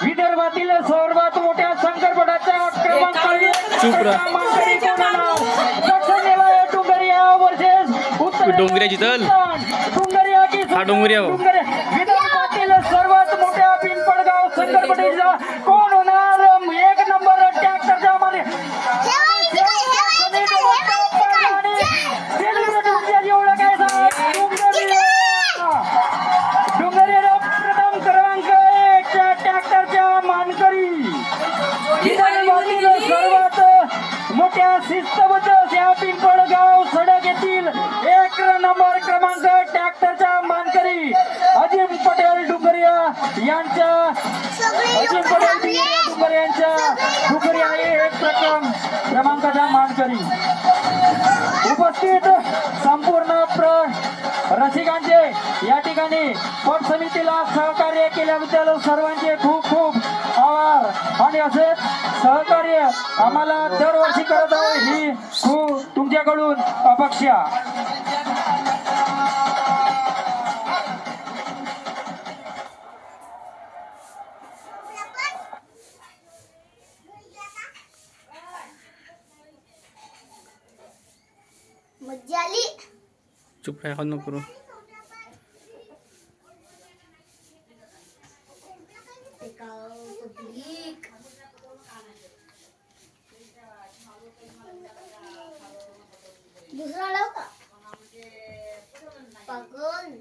विदर्भातील सर्वात मोठ्या शंकरपटाचा क्रमांक डोंगरिया वर्सेस डोंगरिया जितल हा डोंगरिया विदर्भातील सर्वात मोठ्या पिंपळगाव शंकरपटाचा कोण होणार एक नंबर ट्रॅक्टरच्या मध्ये मोठ्या शिस्तबद्ध या पिंपळगाव सडक येथील एक नंबर क्रमांक ट्रॅक्टरचा मानकरी अजिम पटेल डुंगरिया यांच्या डुंगरिया हे एक क्रमांकाचा मानकरी. उपस्थित संपूर्ण रसिकांचे या ठिकाणी पट समितीला सहकार्य केल्याबद्दल सर्वांचे खूप खूप आभार आणि असेच सहकार्य आम्हाला दरवर्षी करत आहे ही खूप तुमच्याकडून अपेक्षा. मज्जा आली. चुप रहा नको करू. दुसरा लाव का पागल.